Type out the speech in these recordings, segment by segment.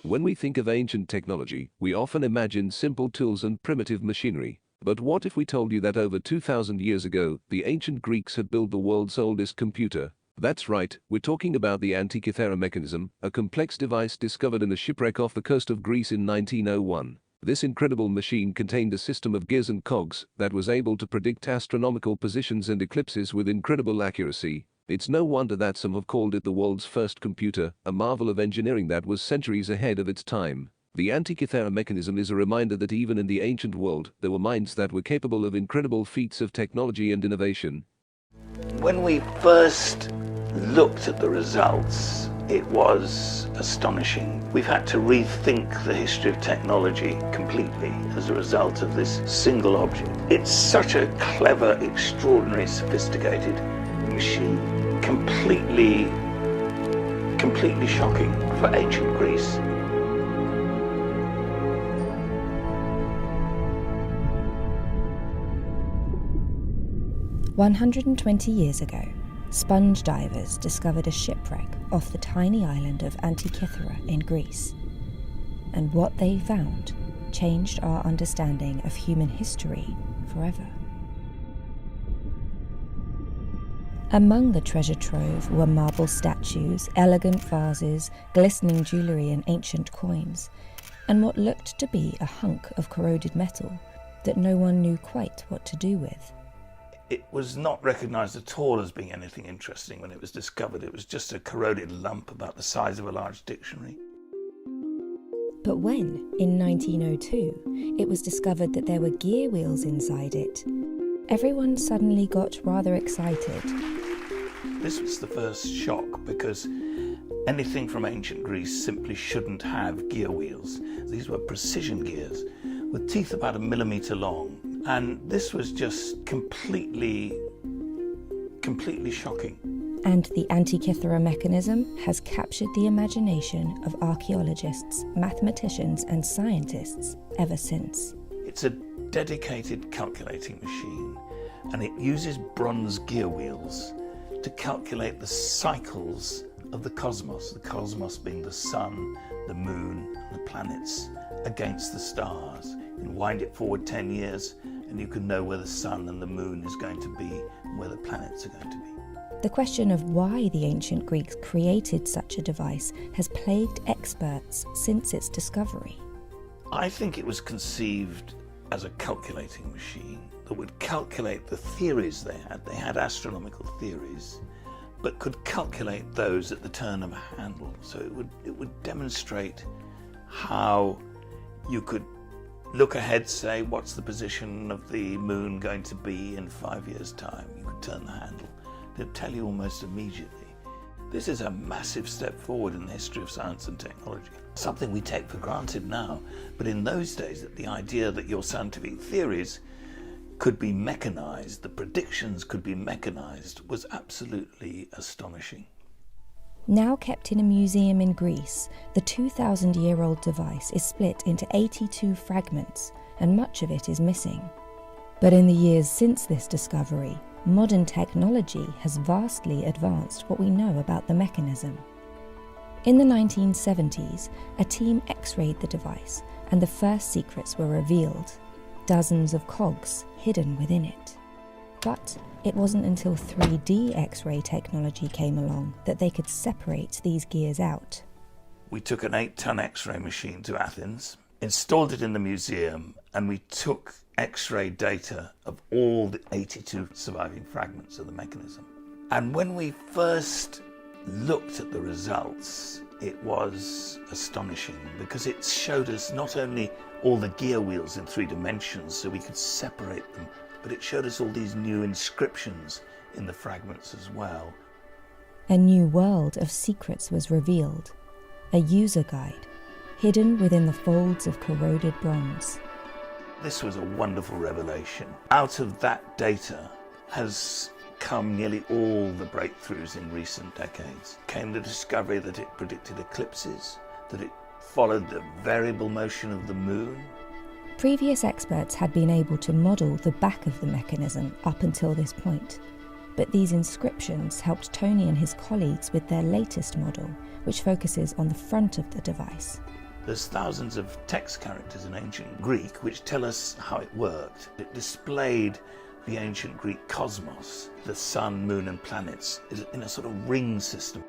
When we think of ancient technology, we often imagine simple tools and primitive machinery. But what if we told you that over 2,000 years ago, the ancient Greeks had built the world's oldest computer? That's right, we're talking about the Antikythera mechanism, a complex device discovered in a shipwreck off the coast of Greece in 1901. This incredible machine contained a system of gears and cogs that was able to predict astronomical positions and eclipses with incredible accuracy. It's no wonder that some have called it the world's first computer, a marvel of engineering that was centuries ahead of its time. The Antikythera mechanism is a reminder that even in the ancient world, there were minds that were capable of incredible feats of technology and innovation. When we first looked at the results, it was astonishing. We've had to rethink the history of technology completely as a result of this single object. It's such a clever, extraordinary, sophisticated machine. Completely shocking for ancient Greece. "120 years ago, sponge divers discovered a shipwreck off the tiny island of Antikythera in Greece. And what they found changed our understanding of human history forever. Among the treasure trove were marble statues, elegant vases, glistening jewellery and ancient coins, and what looked to be a hunk of corroded metal that no one knew quite what to do with. It was not recognised at all as being anything interesting when it was discovered. It was just a corroded lump about the size of a large dictionary. But when, in 1902, it was discovered that there were gear wheels inside it, everyone suddenly got rather excited. This was the first shock because anything from ancient Greece simply shouldn't have gear wheels. These were precision gears with teeth about 1 millimetre long. And this was just completely shocking. And the Antikythera mechanism has captured the imagination of archaeologists, mathematicians and scientists ever since. It's a dedicated calculating machine, and it uses bronze gear wheels to calculate the cycles of the cosmos being the sun, the moon, the planets, against the stars. You wind it forward 10 years and you can know where the sun and the moon is going to be and where the planets are going to be. The question of why the ancient Greeks created such a device has plagued experts since its discovery. I think it was conceived as a calculating machine that would calculate the theories they had. They had astronomical theories, but could calculate those at the turn of a handle. So it would demonstrate how you could look ahead, say, what's the position of the moon going to be in 5 years' time? You could turn the handle. They'd tell you almost immediately. This is a massive step forward in the history of science and technology. Something we take for granted now, but in those days, the idea that your scientific theories could be mechanized, the predictions could be mechanized, was absolutely astonishing. Now kept in a museum in Greece, the 2,000-year-old device is split into 82 fragments, and much of it is missing. But in the years since this discovery, modern technology has vastly advanced what we know about the mechanism. In the 1970s, a team X-rayed the device, and the first secrets were revealed. Dozens of cogs hidden within it. But it wasn't until 3D X-ray technology came along that they could separate these gears out. We took an 8-ton X-ray machine to Athens, installed it in the museum, and we took X-ray data of all the 82 surviving fragments of the mechanism. And when we first looked at the results, it was astonishing because it showed us not only all the gear wheels in 3 dimensions so we could separate them, but it showed us all these new inscriptions in the fragments as well. A new world of secrets was revealed, a user guide, hidden within the folds of corroded bronze. This was a wonderful revelation. Out of that data has come nearly all the breakthroughs in recent decades. Came the discovery that it predicted eclipses, that it followed the variable motion of the moon. Previous experts had been able to model the back of the mechanism up until this point, but these inscriptions helped Tony and his colleagues with their latest model, which focuses on the front of the device. There's thousands of text characters in ancient Greek which tell us how it worked. It displayed the ancient Greek cosmos, the sun, moon and planets, in a sort of ring system.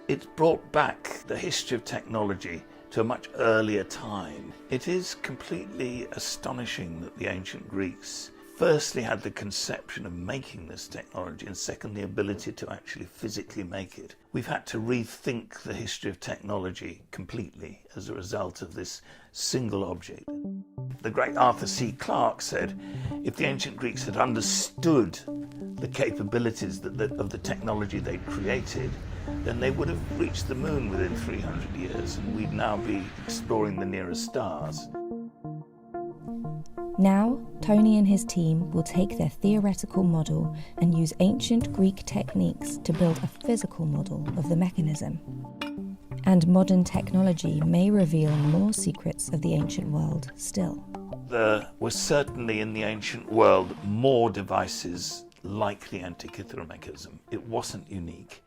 It brought back the history of technology to a much earlier time. It is completely astonishing that the ancient Greeks firstly had the conception of making this technology, and secondly, the ability to actually physically make it. We've had to rethink the history of technology completely as a result of this single object. The great Arthur C. Clarke said, if the ancient Greeks had understood the capabilities of the technology they'd created, then they would have reached the moon within 300 years, and we'd now be exploring the nearest stars. Now, Tony and his team will take their theoretical model and use ancient Greek techniques to build a physical model of the mechanism. And modern technology may reveal more secrets of the ancient world still. There were certainly in the ancient world more devices like the Antikythera mechanism. It wasn't unique.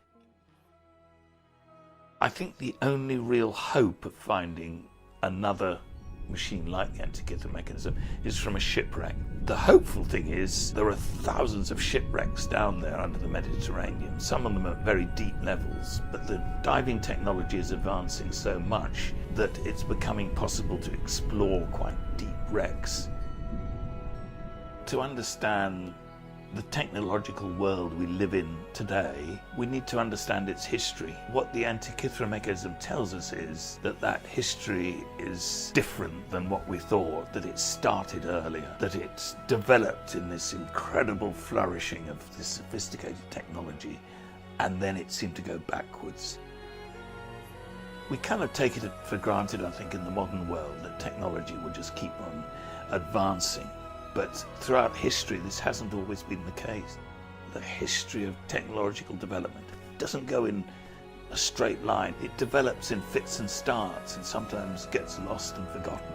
I think the only real hope of finding another machine like the Antikythera mechanism is from a shipwreck. The hopeful thing is there are thousands of shipwrecks down there under the Mediterranean, some of them at very deep levels, but the diving technology is advancing so much that it's becoming possible to explore quite deep wrecks. To understand the technological world we live in today, we need to understand its history. What the Antikythera mechanism tells us is that history is different than what we thought, that it started earlier, that it developed in this incredible flourishing of this sophisticated technology, and then it seemed to go backwards. We kind of take it for granted, I think, in the modern world that technology will just keep on advancing. But throughout history, this hasn't always been the case. The history of technological development doesn't go in a straight line. It develops in fits and starts and sometimes gets lost and forgotten.